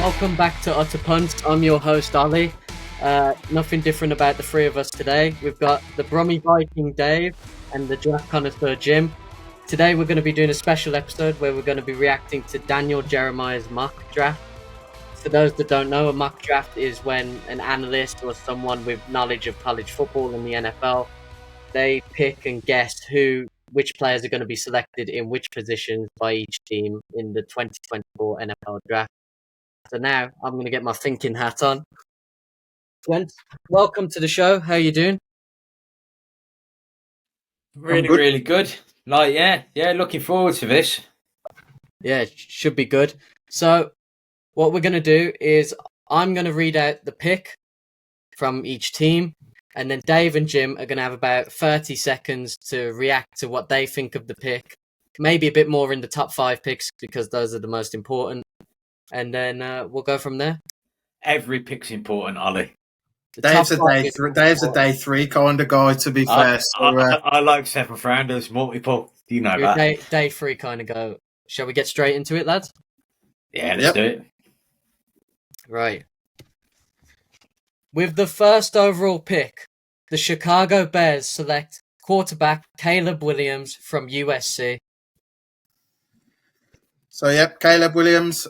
Welcome back to Utter Punts. I'm your host, Ali. Nothing different about the three of us today. We've got the Brummy Viking Dave and the draft connoisseur Jim. Today we're going to be doing a special episode where we're going to be reacting to Daniel Jeremiah's mock draft. For those that don't know, a mock draft is when an analyst or someone with knowledge of college football and the NFL, they pick and guess which players are going to be selected in which positions by each team in the 2024 NFL draft. So now I'm going to get my thinking hat on. Gents, welcome to the show. How you doing? Really good. Looking forward to this. Yeah, it should be good. So what we're going to do is I'm going to read out the pick from each team, and then Dave and Jim are going to have about 30 seconds to react to what they think of the pick. Maybe a bit more in the top 5 picks because those are the most important. And then we'll go from there. Every pick's important, Ollie. Dave's a day three kind of guy, to be fair. I like 7th rounders, multiple. You know that. Day 3 kind of go. Shall we get straight into it, lads? Yeah, let's do it. Right. With the first overall pick, the Chicago Bears select quarterback Caleb Williams from USC. So, yep, Caleb Williams.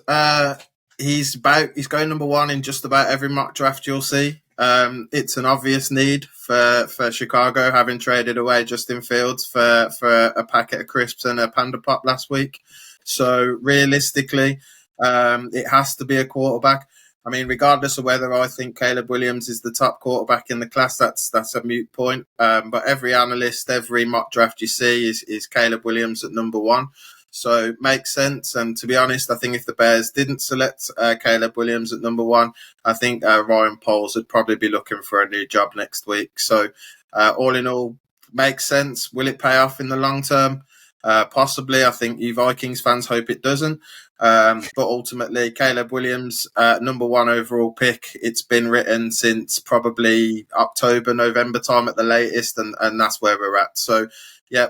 He's going number 1 in just about every mock draft you'll see. It's an obvious need for Chicago, having traded away Justin Fields for a packet of crisps and a Panda Pop last week. So realistically, it has to be a quarterback. I mean, regardless of whether I think Caleb Williams is the top quarterback in the class, that's a moot point. But every analyst, every mock draft you see is Caleb Williams at number 1. So it makes sense. And to be honest, I think if the Bears didn't select Caleb Williams at number 1, I think Ryan Poles would probably be looking for a new job next week. So all in all, makes sense. Will it pay off in the long term? Possibly. I think you Vikings fans hope it doesn't. But ultimately, Caleb Williams, number 1 overall pick. It's been written since probably October, November time at the latest, and that's where we're at. So, yeah,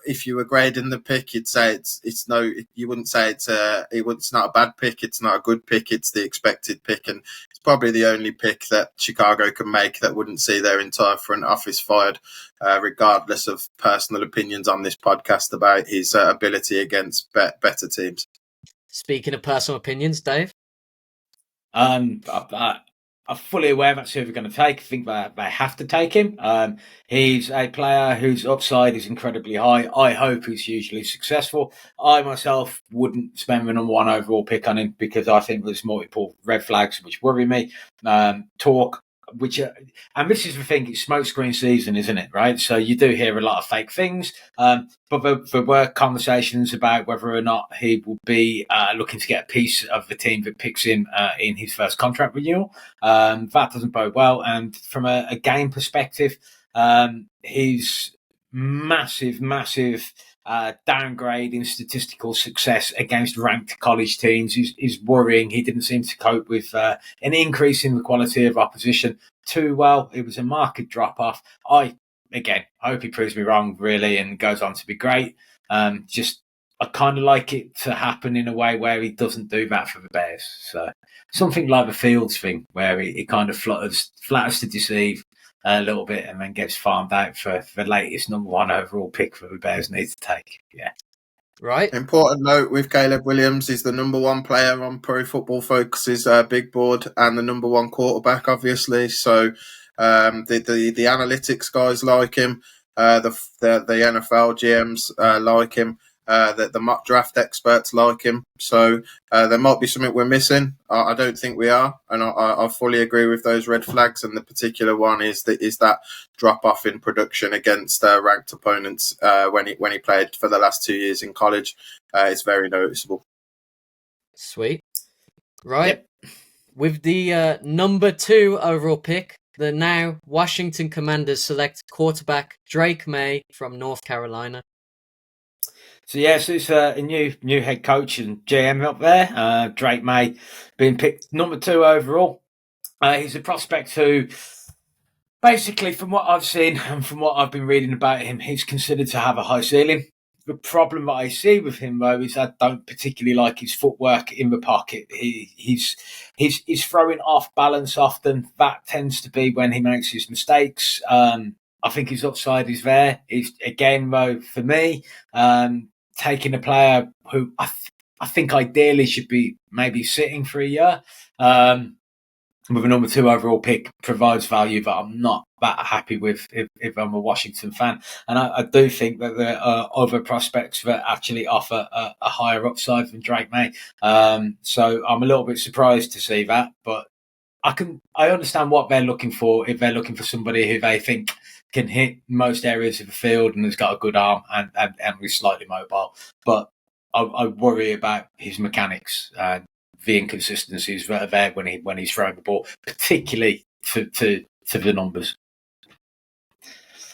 if you were grading the pick, you'd say you wouldn't say it's not a bad pick. It's not a good pick. It's the expected pick, and it's probably the only pick that Chicago can make that wouldn't see their entire front office fired, regardless of personal opinions on this podcast about his ability against better teams. Speaking of personal opinions, Dave? I'm fully aware that's who we're going to take. I think they have to take him. He's a player whose upside is incredibly high. I hope he's hugely successful. I myself wouldn't spend the number 1 overall pick on him because I think there's multiple red flags which worry me. And this is the thing, it's smokescreen season, isn't it? Right? So you do hear a lot of fake things. But there were conversations about whether or not he will be looking to get a piece of the team that picks him in his first contract renewal. That doesn't bode well. And from a game perspective, his massive downgrade in statistical success against ranked college teams is worrying. He didn't seem to cope with an increase in the quality of opposition too well. It was a marked drop-off. I hope he proves me wrong, really, and goes on to be great. I kind of like it to happen in a way where he doesn't do that for the Bears. So something like the Fields thing, where he kind of flatters to deceive a little bit and then gets farmed out for the latest number 1 overall pick for the Bears need to take. Yeah. Right. Important note with Caleb Williams, he's the number 1 player on Pro Football Focus's big board and the number 1 quarterback, obviously. So the analytics guys like him, the NFL GMs like him. The mock draft experts like him. So there might be something we're missing. I don't think we are. And I fully agree with those red flags. And the particular one is that drop off in production against ranked opponents when he played for the last 2 years in college. It's very noticeable. Sweet. Right. Yep. With the number 2 overall pick, the now Washington Commanders select quarterback Drake May from North Carolina. So it's a new head coach and GM up there. Drake May being picked number 2 overall. He's a prospect who, basically, from what I've seen and from what I've been reading about him, he's considered to have a high ceiling. the problem that I see with him though is I don't particularly like his footwork in the pocket. He's throwing off balance often. That tends to be when he makes his mistakes. I think his upside is there. It's again though for me, taking a player who I think ideally should be maybe sitting for a year. With a number 2 overall pick provides value that I'm not that happy with if I'm a Washington fan. And I do think that there are other prospects that actually offer a higher upside than Drake May. So I'm a little bit surprised to see that, but I understand what they're looking for if they're looking for somebody who they think can hit most areas of the field and has got a good arm and is slightly mobile. But I worry about his mechanics and the inconsistencies that are there when he's throwing the ball, particularly to the numbers.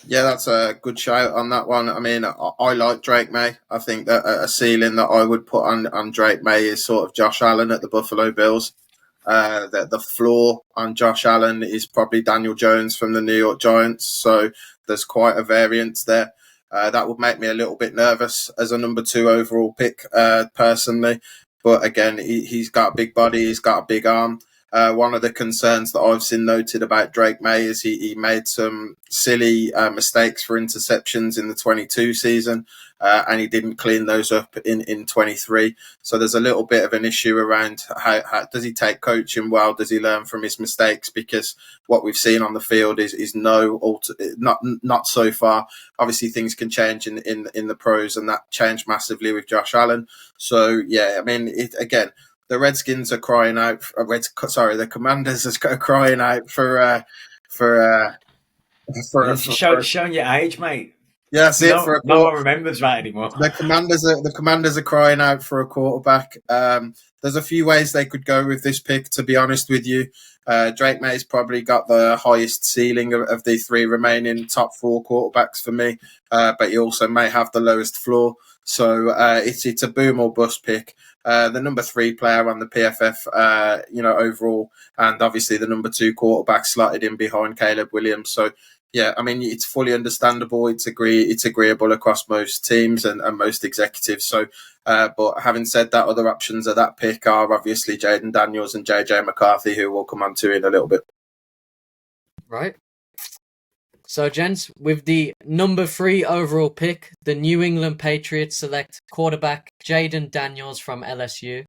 Yeah, that's a good shout on that one. I mean, I like Drake May. I think that a ceiling that I would put on Drake May is sort of Josh Allen at the Buffalo Bills. The floor on Josh Allen is probably Daniel Jones from the New York Giants. So there's quite a variance there. That would make me a little bit nervous as a number 2 overall pick, personally. But again, he's got a big body, he's got a big arm. One of the concerns that I've seen noted about Drake May is he made some silly mistakes for interceptions in the 22 season, and he didn't clean those up in 23. So there's a little bit of an issue around how does he take coaching well? Does he learn from his mistakes? Because what we've seen on the field is not so far. Obviously, things can change in the pros, and that changed massively with Josh Allen. So yeah, I mean, again. The Redskins are crying out. The Commanders are crying out for showing your age, mate. Yeah, that's it. No one remembers that anymore. The Commanders are crying out for a quarterback. There's a few ways they could go with this pick. To be honest with you, Drake May's probably got the highest ceiling of the 3 remaining top 4 quarterbacks for me, but he also may have the lowest floor. So it's a boom or bust pick. The number 3 player on the PFF, overall, and obviously the number 2 quarterback slotted in behind Caleb Williams. So, yeah, I mean, it's fully understandable. It's agreeable across most teams and most executives. So, but having said that, other options of that pick are obviously Jaden Daniels and JJ McCarthy, who we'll come on to in a little bit. Right. So, gents, with the number 3 overall pick, the New England Patriots select quarterback Jaden Daniels from LSU.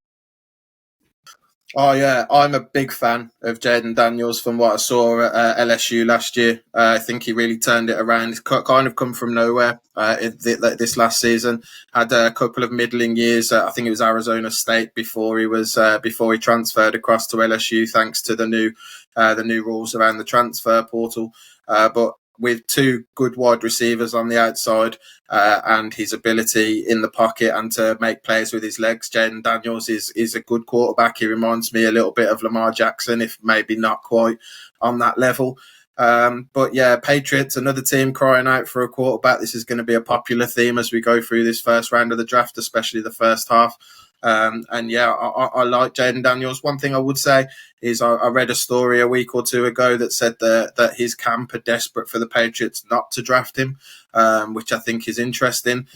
Oh, yeah, I'm a big fan of Jaden Daniels from what I saw at LSU last year. I think he really turned it around. He's kind of come from nowhere this last season. Had a couple of middling years. I think it was Arizona State before he transferred across to LSU, thanks to the new rules around the transfer portal. But with 2 good wide receivers on the outside and his ability in the pocket and to make plays with his legs, Jaden Daniels is a good quarterback. He reminds me a little bit of Lamar Jackson, if maybe not quite on that level. But yeah, Patriots, another team crying out for a quarterback. This is going to be a popular theme as we go through this first round of the draft, especially the first half. And yeah, I like Jaden Daniels. One thing I would say is I read a story a week or 2 ago that said that his camp are desperate for the Patriots not to draft him, which I think is interesting.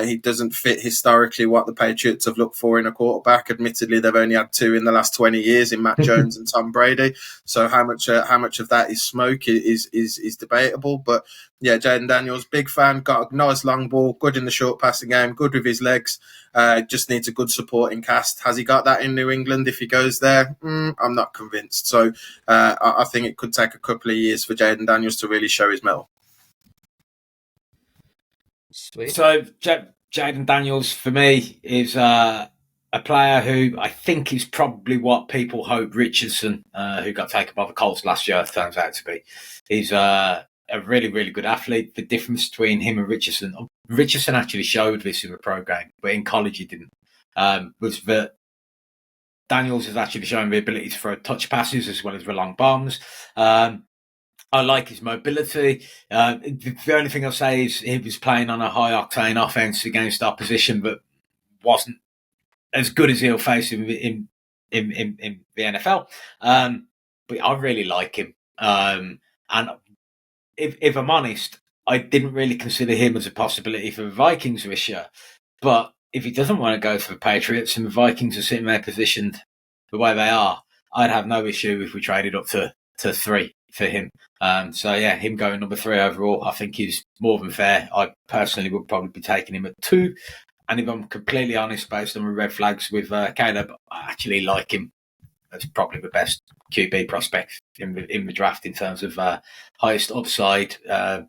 He doesn't fit historically what the Patriots have looked for in a quarterback. Admittedly, they've only had 2 in the last 20 years in Matt Jones and Tom Brady. So how much of that is smoke is debatable. But yeah, Jaden Daniels, big fan, got a nice long ball, good in the short passing game, good with his legs. Just needs a good supporting cast. Has he got that in New England if he goes there? I'm not convinced. So I think it could take a couple of years for Jaden Daniels to really show his mettle. Sweet. So Jaden Daniels for me is a player who I think is probably what people hope Richardson, who got taken by the Colts last year, turns out to be. He's a really, really good athlete. The difference between him and Richardson actually showed this in the pro game, but in college he didn't. Was that Daniels has actually shown the ability to throw touch passes as well as the long bombs. I like his mobility. The only thing I'll say is he was playing on a high-octane offense against opposition that wasn't as good as he'll face in the NFL. But I really like him. And if I'm honest, I didn't really consider him as a possibility for the Vikings this year. But if he doesn't want to go for the Patriots and the Vikings are sitting there positioned the way they are, I'd have no issue if we traded up to 3 for him. So yeah, him going number 3 overall, I think is more than fair. I personally would probably be taking him at 2. And if I'm completely honest, based on the red flags with Caleb, I actually like him as probably the best QB prospect in the draft in terms of highest upside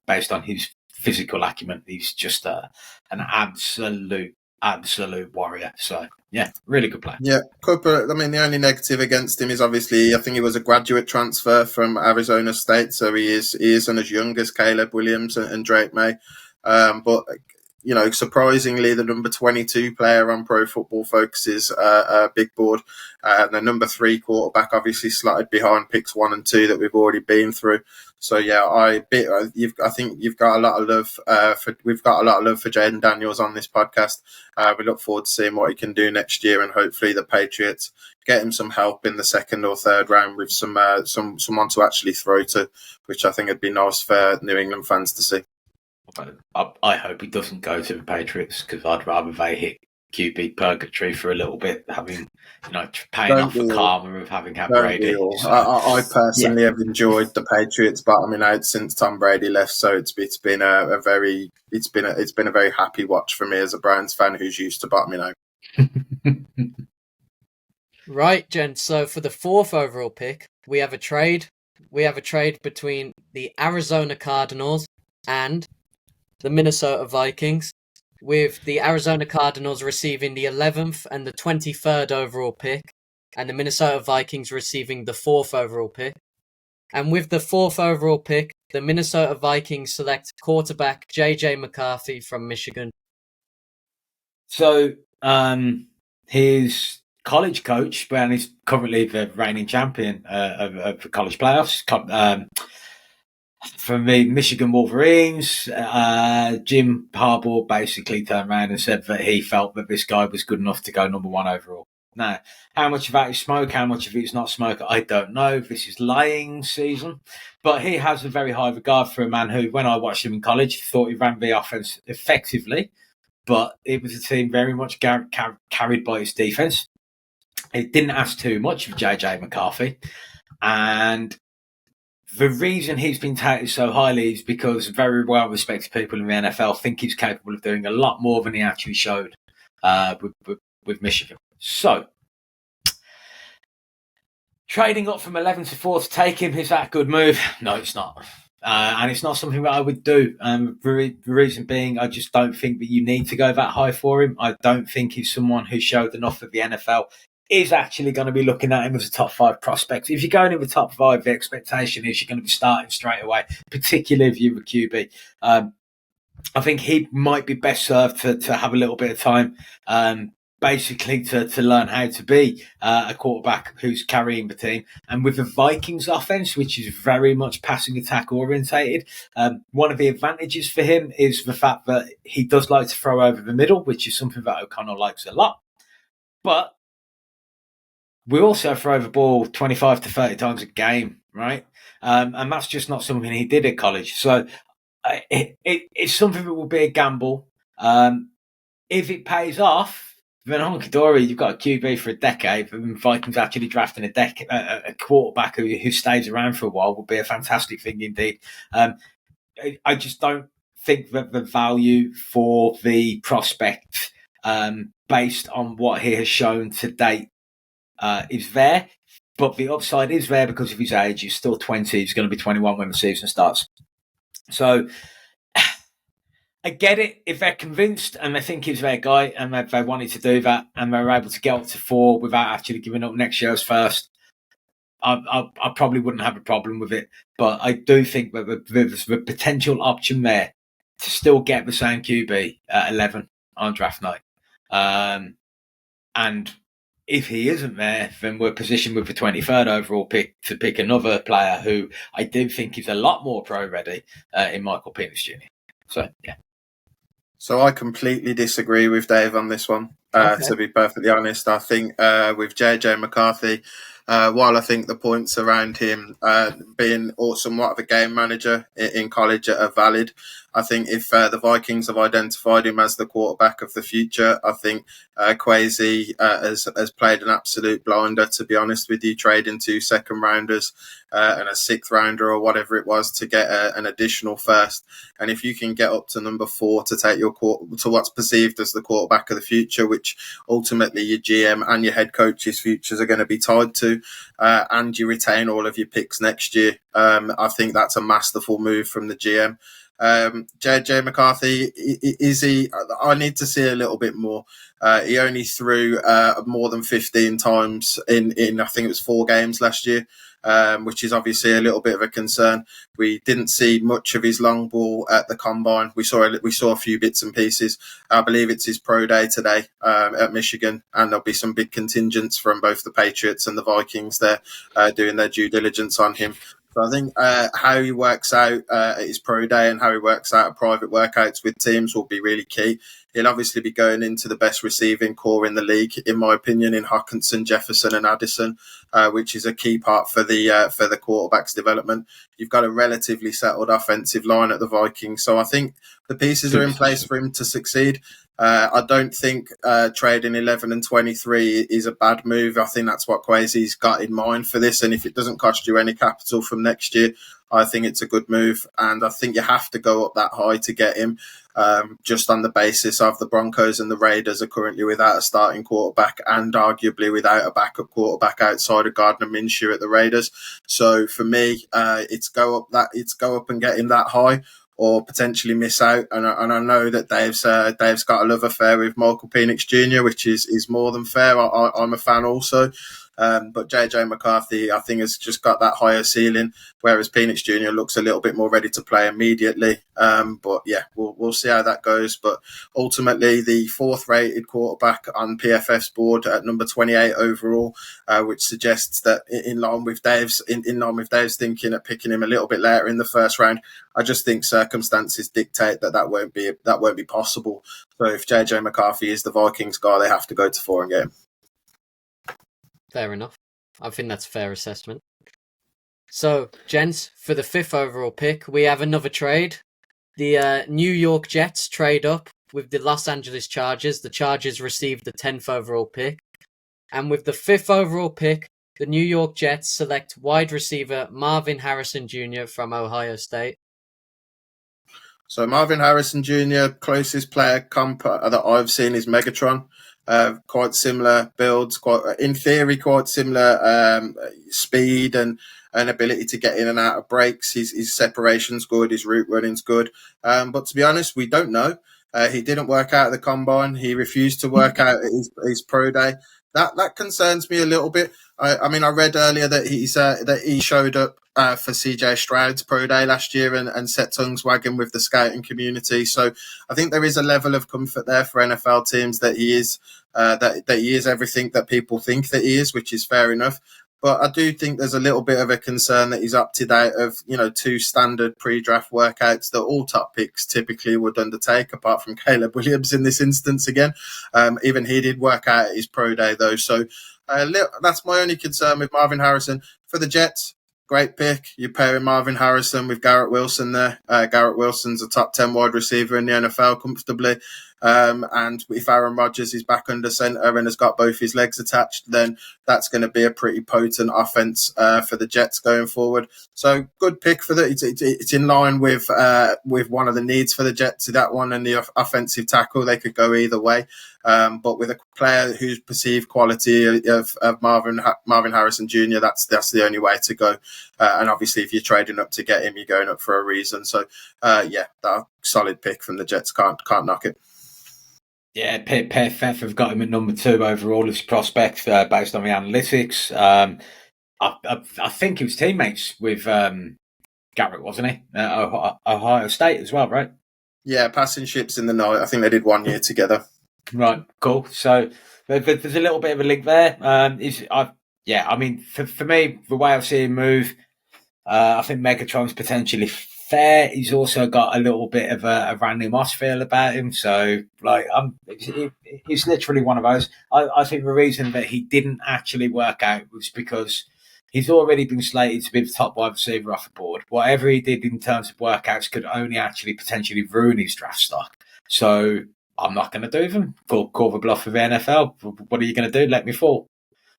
based on his physical acumen. He's just an absolute warrior. So yeah, really good player. Yeah, Cooper. I mean, the only negative against him is obviously I think he was a graduate transfer from Arizona State, so he isn't as young as Caleb Williams and Drake May. But you know, surprisingly, the number 22 player on Pro Football Focus's big board, and the number 3 quarterback, obviously slotted behind picks 1 and 2 that we've already been through. So yeah, I think you've got a lot of love we've got a lot of love for Jayden Daniels on this podcast. We look forward to seeing what he can do next year, and hopefully the Patriots get him some help in the 2nd or 3rd round with someone to actually throw to, which I think would be nice for New England fans to see. I hope he doesn't go to the Patriots because I'd rather they hit QB purgatory for a little bit, having paying off the karma of having had Brady. So, I personally have enjoyed the Patriots bottoming out since Tom Brady left, so it's been a very happy watch for me as a Browns fan who's used to bottoming out. Right, gents. So for the 4th overall pick, we have a trade. We have a trade between the Arizona Cardinals and the Minnesota Vikings, with the Arizona Cardinals receiving the 11th and the 23rd overall pick, and the Minnesota Vikings receiving the 4th overall pick. And with the 4th overall pick, the Minnesota Vikings select quarterback J.J. McCarthy from Michigan. So, his college coach, and he's currently the reigning champion of the college playoffs, from the Michigan Wolverines, Jim Harbaugh basically turned around and said that he felt that this guy was good enough to go number 1 overall. Now, how much of that is smoke, how much of it is not smoke, I don't know. This is lying season. But he has a very high regard for a man who, when I watched him in college, thought he ran the offense effectively, but it was a team very much carried by its defense. It didn't ask too much of JJ McCarthy. And the reason he's been touted so highly is because very well-respected people in the NFL think he's capable of doing a lot more than he actually showed with Michigan. So, trading up from 11 to 4 to take him, is that a good move? No, it's not. And it's not something that I would do. The reason being, I just don't think that you need to go that high for him. I don't think he's someone who showed enough of the NFL is actually going to be looking at him as a top 5 prospect. If you're going in the top 5, the expectation is you're going to be starting straight away, particularly if you're a QB. I think he might be best served to have a little bit of time, basically to learn how to be a quarterback who's carrying the team. And with the Vikings offense, which is very much passing attack orientated, one of the advantages for him is the fact that he does like to throw over the middle, which is something that O'Connell likes a lot. But we also throw the ball 25 to 30 times a game, right? And that's just not something he did at college. So it's something that will be a gamble. If it pays off, then honky dory, you've got a QB for a decade. And Vikings actually drafting a quarterback who stays around for a while would be a fantastic thing indeed. I just don't think that the value for the prospect, based on what he has shown to date, is there, but the upside is there because of his age. He's still 20. He's going to be 21 when the season starts. So I get it. If they're convinced and they think he's their guy and they wanted to do that and they were able to get up to 4 without actually giving up next year's first, I probably wouldn't have a problem with it. But I do think that there's the potential option there to still get the same QB at 11 on draft night. And if he isn't there, then we're positioned with the 23rd overall pick to pick another player who I do think is a lot more pro-ready in Michael Penix Jr. So, yeah. So I completely disagree with Dave on this one, to be perfectly honest. I think with JJ McCarthy, While I think the points around him being somewhat of a game manager in college are valid, I think if the Vikings have identified him as the quarterback of the future, I think Kwesi has played an absolute blinder, to be honest with you, trading 2 second rounders and a 6th rounder or whatever it was to get an additional first. And if you can get up to number 4 to take to what's perceived as the quarterback of the future, which ultimately your GM and your head coach's futures are going to be tied to, and you retain all of your picks next year, I think that's a masterful move from the GM. JJ McCarthy, is he? I need to see a little bit more. He only threw more than 15 times in I think it was 4 games last year, which is obviously a little bit of a concern. We didn't see much of his long ball at the combine. We saw a few bits and pieces. I believe it's his pro day today at Michigan, and there'll be some big contingents from both the Patriots and the Vikings there doing their due diligence on him. So I think how he works out at his pro day and how he works out at private workouts with teams will be really key. He'll obviously be going into the best receiving core in the league, in my opinion, in Hockenson, Jefferson and Addison, which is a key part for the quarterback's development. You've got a relatively settled offensive line at the Vikings. So I think the pieces are in place for him to succeed. I don't think trading 11 and 23 is a bad move. I think that's what Kwesi's got in mind for this. And if it doesn't cost you any capital from next year, I think it's a good move. And I think you have to go up that high to get him, just on the basis of the Broncos and the Raiders are currently without a starting quarterback and arguably without a backup quarterback outside of Gardner Minshew at the Raiders. So for me, it's go up and get him that high, or potentially miss out. And I know that Dave's got a love affair with Michael Penix Jr., which is more than fair. I'm a fan also. But JJ McCarthy, I think, has just got that higher ceiling, whereas Penix Jr. looks a little bit more ready to play immediately. But yeah, we'll see how that goes. But ultimately, the 4th rated quarterback on PFF's board at number 28 overall, which suggests that in line with Dave's thinking at picking him a little bit later in the first round. I just think circumstances dictate that won't be possible. So if JJ McCarthy is the Vikings guy, they have to go to 4 and get him. Fair enough. I think that's a fair assessment. So, gents, for the 5th overall pick, we have another trade. The New York Jets trade up with the Los Angeles Chargers. The Chargers received the 10th overall pick. And with the 5th overall pick, the New York Jets select wide receiver Marvin Harrison Jr. from Ohio State. So Marvin Harrison Jr., closest player comp that I've seen is Megatron. Quite similar builds, in theory, quite similar speed and ability to get in and out of breaks. His separation's good, his route running's good. But to be honest, we don't know. He didn't work out at the combine. He refused to work out at his pro day. That concerns me a little bit. I mean, I read earlier that he showed up for CJ Stroud's pro day last year and set tongues wagging with the scouting community. So I think there is a level of comfort there for NFL teams that he is that he is everything that people think that he is, which is fair enough. But I do think there's a little bit of a concern that he's opted out of, 2 standard pre-draft workouts that all top picks typically would undertake, apart from Caleb Williams in this instance again. Even he did work out at his pro day, though. So that's my only concern with Marvin Harrison. For the Jets, great pick. You're pairing Marvin Harrison with Garrett Wilson there. Garrett Wilson's a top 10 wide receiver in the NFL comfortably. And if Aaron Rodgers is back under center and has got both his legs attached, then that's going to be a pretty potent offense for the Jets going forward. So good pick for that. It's in line with one of the needs for the Jets. That one and the offensive tackle, they could go either way. But with a player whose perceived quality of Marvin Harrison Jr., that's the only way to go. And obviously, if you're trading up to get him, you're going up for a reason. So that solid pick from the Jets. Can't knock it. Yeah, PFF have got him at number 2 overall as prospect based on the analytics. I think he was teammates with Garrett, wasn't he? Ohio State as well, right? Yeah, passing ships in the night. I think they did 1 year together. Right, cool. So there's a little bit of a link there. I mean, for me, the way I've seen him move, I think Megatron's potentially fair. He's also got a little bit of a Randy Moss feel about him. So, like, he's literally one of those. I think the reason that he didn't actually work out was because he's already been slated to be the top wide receiver off the board. Whatever he did in terms of workouts could only actually potentially ruin his draft stock. So, I'm not going to do them. Call the bluff of the NFL. What are you going to do? Let me fall.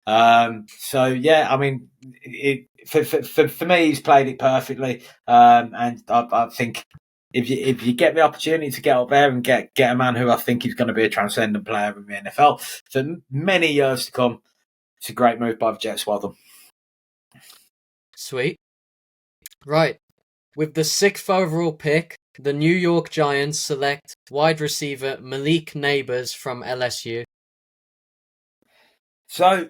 So yeah, I mean, for me, he's played it perfectly, and I think if you get the opportunity to get up there and get a man who I think is going to be a transcendent player in the NFL for many years to come, it's a great move by the Jets. Well done. Sweet. Right. With the 6th overall pick, the New York Giants select wide receiver Malik Neighbors from LSU. So,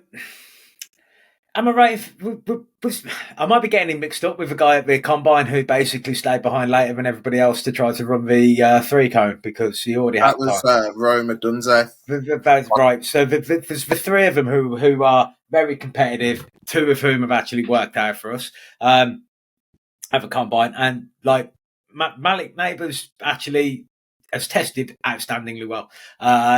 am I right? I might be getting him mixed up with a guy at the combine who basically stayed behind later than everybody else to try to run the 3-cone because he already had that was Rome Odunze. That's right. So there's the 3 of them who are very competitive. 2 of whom have actually worked out for us at the combine, and like Malik Neighbors actually has tested outstandingly well.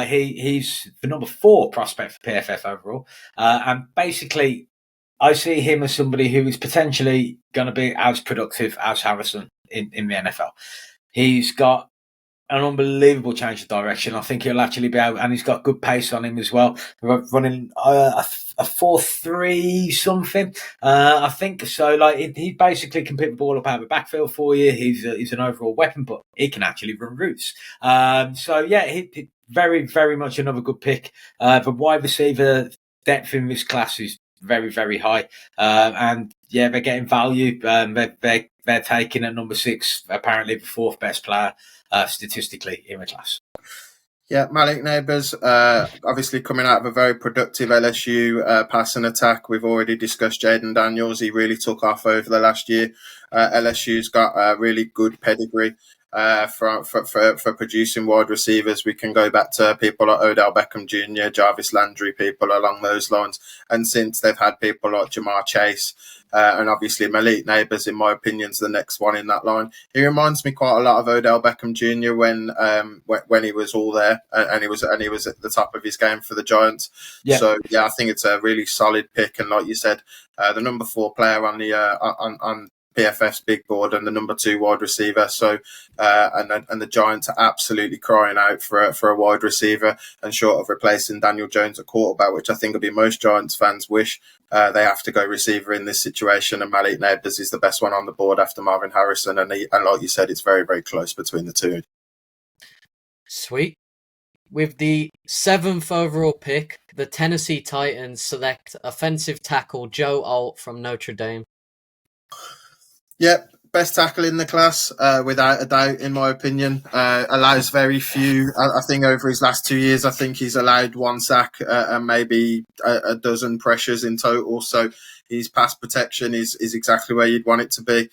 He's the number 4 prospect for PFF overall, and basically, I see him as somebody who is potentially going to be as productive as Harrison in the NFL. He's got an unbelievable change of direction. I think he'll actually be able, and he's got good pace on him as well. Running a 4.3 something, I think. So, like, he basically can pick the ball up out of the backfield for you. He's an overall weapon, but he can actually run routes. So, yeah, he very, very much another good pick. The wide receiver depth in this class is very, very high. And yeah, they're getting value. They're taking at number 6, apparently the 4th best player statistically in the class. Yeah, Malik Neighbors, obviously coming out of a very productive LSU passing attack. We've already discussed Jaden Daniels. He really took off over the last year. LSU's got a really good pedigree for producing wide receivers. We can go back to people like Odell Beckham Jr., Jarvis Landry, people along those lines. And since they've had people like Jamar Chase, and obviously Malik Neighbors, in my opinion, is the next one in that line. He reminds me quite a lot of Odell Beckham Jr. when he was all there and he was at the top of his game for the Giants. Yeah. So yeah, I think it's a really solid pick. And like you said, the number 4 player on the on PFF's big board and the number 2 wide receiver. So and the Giants are absolutely crying out for a wide receiver, and short of replacing Daniel Jones at quarterback, which I think will be most Giants fans wish. They have to go receiver in this situation, and Malik Neighbors is the best one on the board after Marvin Harrison. And like you said, it's very, very close between the 2. Sweet. With the 7th overall pick, the Tennessee Titans select offensive tackle Joe Alt from Notre Dame. Yep, best tackle in the class, without a doubt, in my opinion. Allows very few. I think over his last 2 years, I think he's allowed 1 sack and maybe a dozen pressures in total. So his pass protection is exactly where you'd want it to be.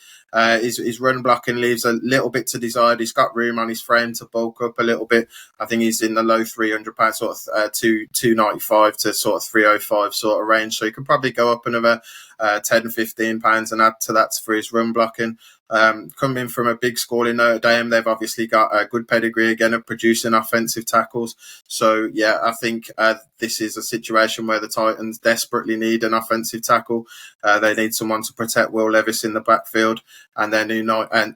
His run blocking leaves a little bit to desired. He's got room on his frame to bulk up a little bit. I think he's in the low 300 pounds, sort of 295 to sort of 305 sort of range. So he could probably go up another 10, 15 pounds and add to that for his run blocking. Coming from a big school in Notre Dame, they've obviously got a good pedigree again of producing offensive tackles. So yeah, I think this is a situation where the Titans desperately need an offensive tackle. They need someone to protect Will Levis in the backfield, and their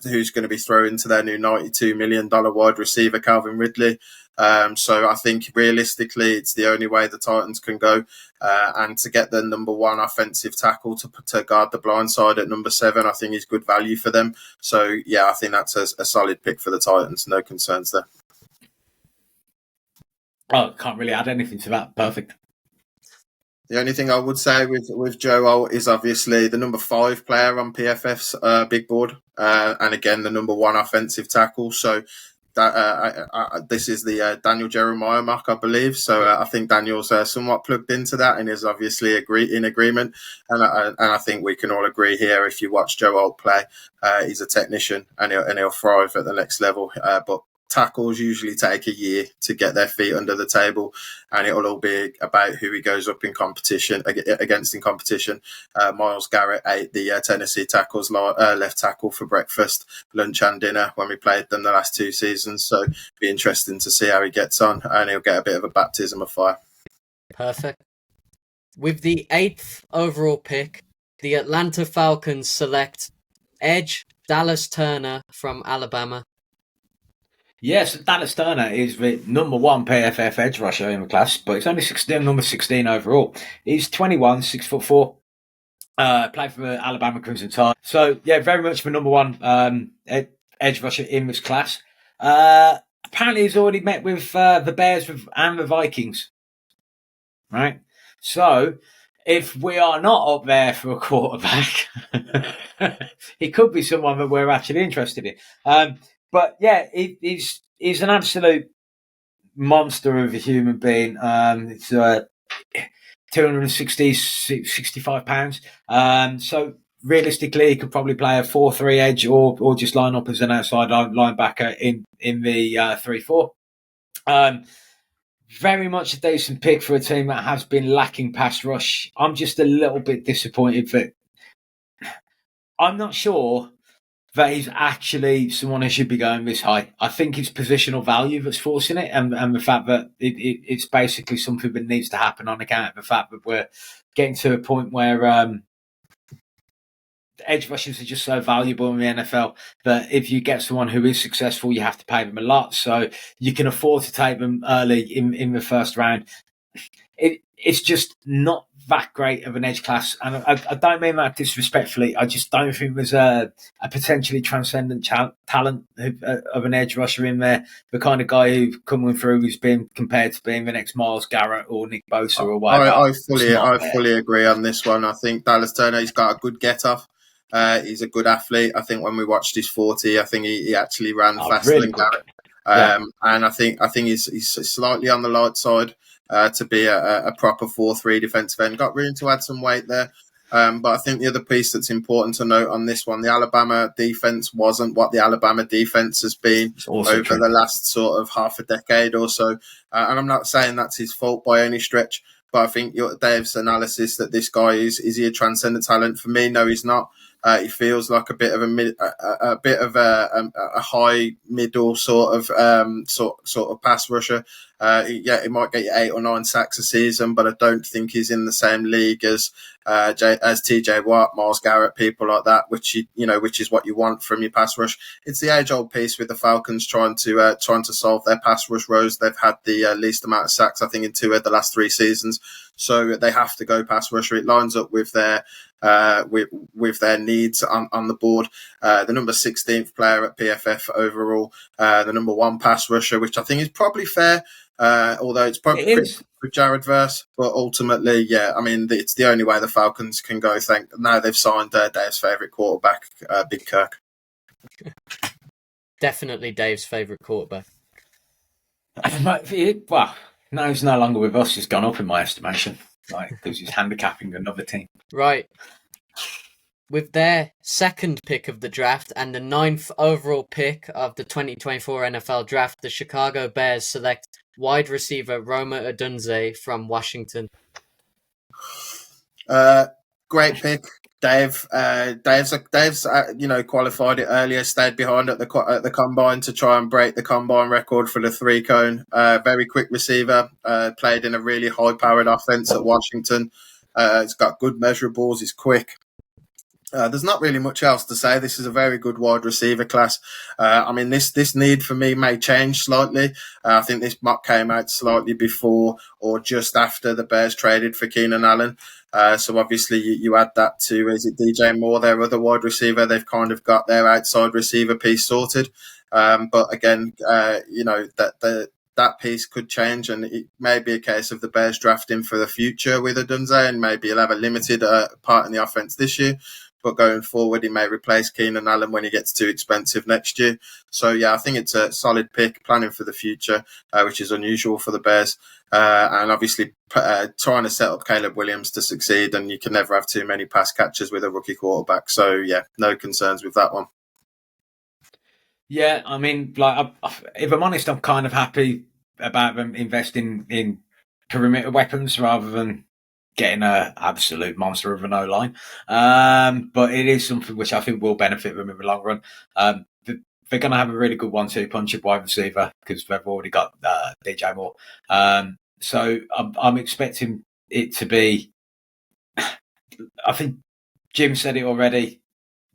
who's going to be thrown to their new $92 million wide receiver Calvin Ridley. So I think realistically, it's the only way the Titans can go. And to get the number 1 offensive tackle to guard the blind side at number 7, I think is good value for them. So yeah, I think that's a solid pick for the Titans. No concerns there. Oh, can't really add anything to that. Perfect. The only thing I would say with Joe Alt is obviously the number 5 player on PFF's big board, and again the number 1 offensive tackle. So this is the Daniel Jeremiah mock, I believe. So I think Daniel's somewhat plugged into that and is obviously in agreement. And I think we can all agree here, if you watch Joe Alt play, he's a technician and he'll thrive at the next level. But tackles usually take a year to get their feet under the table, and it'll all be about who he goes up in competition against in competition. Myles Garrett ate the Tennessee tackles left tackle for breakfast, lunch, and dinner when we played them the last 2 seasons. So it'll be interesting to see how he gets on, and he'll get a bit of a baptism of fire. Perfect. With the 8th overall pick, the Atlanta Falcons select edge Dallas Turner from Alabama. Yes, Dallas Turner is the number 1 PFF edge rusher in the class, but it's only number 16 overall. He's 21, 6'4". Played for the Alabama Crimson Tide. So, yeah, very much the number 1 edge rusher in this class. Apparently, he's already met with the Bears and the Vikings. Right? So, if we are not up there for a quarterback, he could be someone that we're actually interested in. But yeah, he's an absolute monster of a human being. It's 265 pounds. So realistically, he could probably play a 4-3 edge or just line up as an outside linebacker in the 3-4. Very much a decent pick for a team that has been lacking pass rush. I'm just a little bit disappointed that I'm not sure that he's actually someone who should be going this high. I think it's positional value that's forcing it, and the fact that it's basically something that needs to happen on account of the fact that we're getting to a point where edge rushers are just so valuable in the NFL that if you get someone who is successful, you have to pay them a lot. So you can afford to take them early in the first round. It's just not that great of an edge class. And I don't mean that disrespectfully. I just don't think there's a potentially transcendent talent of an edge rusher in there. The kind of guy who's coming through who's been compared to being the next Myles Garrett or Nick Bosa or whatever. I fully agree on this one. I think Dallas Turner, he's got a good get-off. He's a good athlete. I think when we watched his 40, I think he actually ran faster than Garrett. And I think he's slightly on the light side to be a proper 4-3 defensive end. Got room to add some weight there. But I think the other piece that's important to note on this one, the Alabama defense wasn't what the Alabama defense has been over the last sort of half a decade or so. And I'm not saying that's his fault by any stretch, but I think Dave's analysis that this guy is he a transcendent talent? For me, no, he's not. He feels like a bit of a high middle sort of pass rusher. He might get you 8 or 9 sacks a season, but I don't think he's in the same league as TJ Watt, Myles Garrett, people like that, which is what you want from your pass rush. It's the age-old piece with the Falcons trying to solve their pass rush woes. They've had the least amount of sacks, I think, in 2 of the last 3 seasons. So they have to go pass rusher. It lines up with their needs on the board. The number 16th player at PFF overall, the number 1 pass rusher, which I think is probably fair. Although it's probably for Jared Verse, but ultimately, yeah, I mean, it's the only way the Falcons can go. Now they've signed Dave's favourite quarterback, Big Kirk. Definitely Dave's favourite quarterback. Well, no, he's no longer with us. He's gone up in my estimation, because he's handicapping another team. Right. With their second pick of the draft and the 9th overall pick of the 2024 NFL draft, the Chicago Bears select wide receiver Roma Odunze from Washington. Great pick, Dave. Dave's qualified it earlier, stayed behind at the combine to try and break the combine record for the 3-cone. Very quick receiver, played in a really high-powered offense at Washington. He's got good measurables. He's quick. There's not really much else to say. This is a very good wide receiver class. I mean, this need for me may change slightly. I think this mock came out slightly before or just after the Bears traded for Keenan Allen. So obviously you add that to, is it DJ Moore, their other wide receiver? They've kind of got their outside receiver piece sorted. But again, that piece could change, and it may be a case of the Bears drafting for the future with Odunze, and maybe he'll have a limited part in the offense this year. But going forward, he may replace Keenan Allen when he gets too expensive next year. So, yeah, I think it's a solid pick, planning for the future, which is unusual for the Bears. And obviously trying to set up Caleb Williams to succeed, and you can never have too many pass catchers with a rookie quarterback. So, yeah, no concerns with that one. Yeah, I mean, like, if I'm honest, I'm kind of happy about them investing in perimeter weapons rather than getting a absolute monster of an O line. But it is something which I think will benefit them in the long run. They're going to have a really good 1-2 punch at wide receiver because they've already got DJ Moore. So I'm expecting it to be. I think Jim said it already.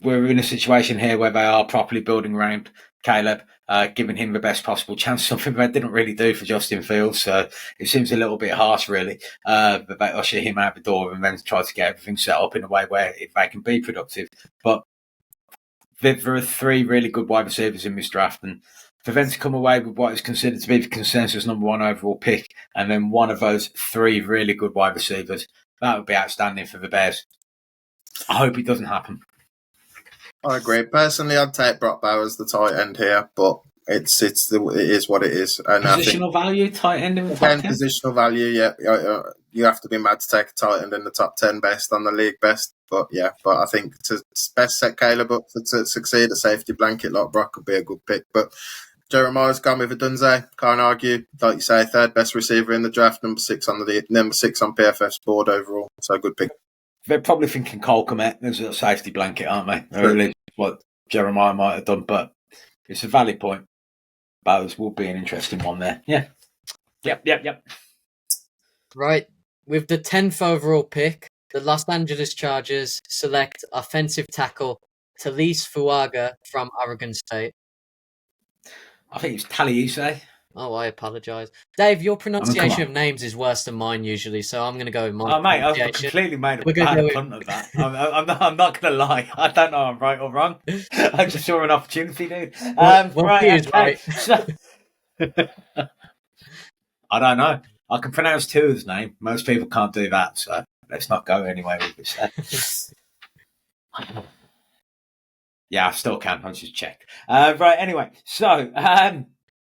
We're in a situation here where they are properly building around Caleb, giving him the best possible chance, something they didn't really do for Justin Fields. So it seems a little bit harsh, really, that they usher him out the door and then try to get everything set up in a way where if they can be productive. But there are 3 really good wide receivers in this draft, and for them to come away with what is considered to be the consensus number 1 overall pick, and then one of those 3 really good wide receivers, that would be outstanding for the Bears. I hope it doesn't happen. I agree. Personally, I'd take Brock Bowers, the tight end here, but it is what it is. And positional value, tight end in the top 10? Positional value, yeah. You have to be mad to take a tight end in the top 10 based on the league best. But I think to best set Caleb up to succeed, a safety blanket like Brock could be a good pick. But Jeremiah's gone with Odunze. Can't argue. Like you say, 3rd best receiver in the draft, number 6 on PFF's board overall. So good pick. They're probably thinking Cole Kmet as a safety blanket, aren't they? Really, what Jeremiah might have done, but it's a valid point. Bowers will be an interesting one there. Yeah. Yep. Right. With the 10th overall pick, the Los Angeles Chargers select offensive tackle Talise Fuaga from Oregon State. I think it's Talise. Oh, I apologise. Dave, your pronunciation of names is worse than mine usually, so I'm going to go with my mate, I've completely made a bad punt of that. I'm not going to lie. I don't know I'm right or wrong. I just saw an opportunity, dude. Right. So, I don't know. I can pronounce Tua's name. Most people can't do that, so let's not go anywhere with this. Yeah, I still can. I just checked. Right, anyway. So,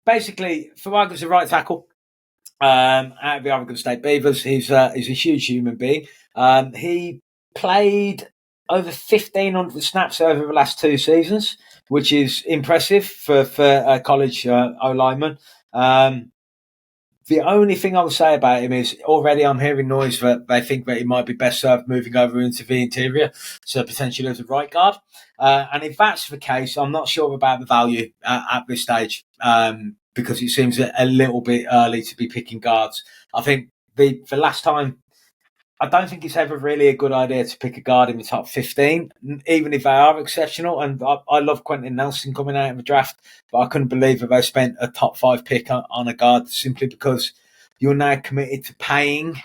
basically, Fuaga's a right tackle out of the Oregon State Beavers. He's a huge human being. He played over 1,500 snaps over the last 2 seasons, which is impressive for a college O-lineman. The only thing I will say about him is already I'm hearing noise that they think that he might be best served moving over into the interior, so potentially as a right guard. And if that's the case, I'm not sure about the value at this stage because it seems a little bit early to be picking guards. I think the last time, I don't think it's ever really a good idea to pick a guard in the top 15, even if they are exceptional. And I love Quentin Nelson coming out of the draft, but I couldn't believe that they spent a top 5 pick on a guard simply because you're now committed to paying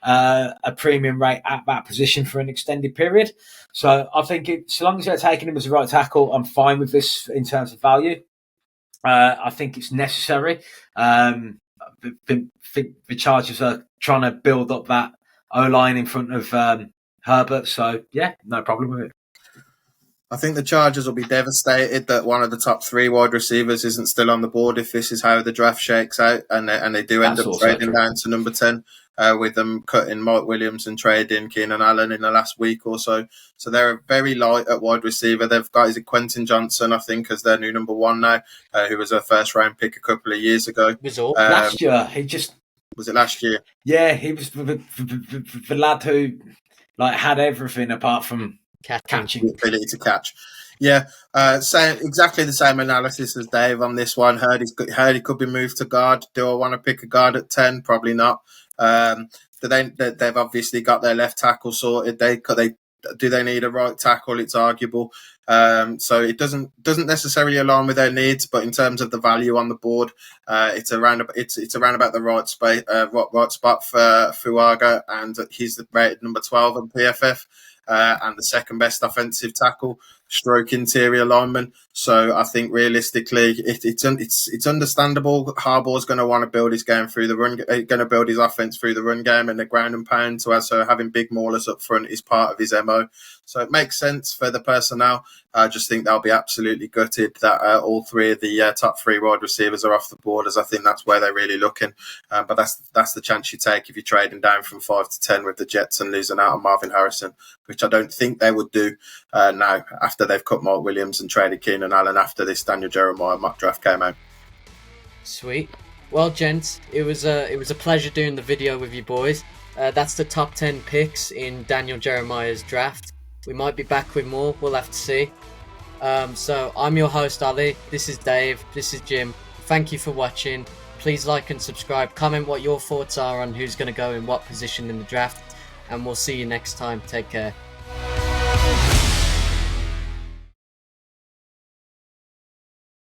a premium rate at that position for an extended period. So I think so long as they're taking him as a right tackle, I'm fine with this in terms of value. I think it's necessary. The Chargers are trying to build up that O-line in front of Herbert, so yeah, no problem with it. I think the Chargers will be devastated that one of the top 3 wide receivers isn't still on the board if this is how the draft shakes out, and they do end up trading down to number 10 with them cutting Mike Williams and trading Keenan Allen in the last week or so. So they're very light at wide receiver. They've got Quentin Johnson, I think, as their new number 1 now, who was a first-round pick a couple of years ago. Last year, he just... Was it last year? Yeah, he was the lad who had everything apart from catching. The ability to catch. Yeah, exactly the same analysis as Dave on this one. Heard he could be moved to guard. Do I want to pick a guard at 10? Probably not. They've obviously got their left tackle sorted. Do they need a right tackle? It's arguable. So it doesn't necessarily align with their needs, but in terms of the value on the board, it's around about the right spot for Fuaga, and he's rated number 12 on PFF. And the second best offensive tackle, stroke interior lineman. So I think realistically, it's understandable. Harbaugh's going to want to build his game through the run, going to build his offense through the run game and the ground and pound. So having big maulers up front is part of his MO. So it makes sense for the personnel. I just think they'll be absolutely gutted that all 3 of the top 3 wide receivers are off the board, as I think that's where they're really looking. But that's the chance you take if you're trading down from 5 to 10 with the Jets and losing out on Marvin Harrison, which I don't think they would do now after they've cut Mark Williams and traded Keenan Allen after this Daniel Jeremiah mock draft came out. Sweet. Well, gents, it was a pleasure doing the video with you boys. That's the top 10 picks in Daniel Jeremiah's draft. We might be back with more. We'll have to see. So I'm your host, Ali. This is Dave. This is Jim. Thank you for watching. Please like and subscribe. Comment what your thoughts are on who's going to go in what position in the draft. And we'll see you next time. Take care.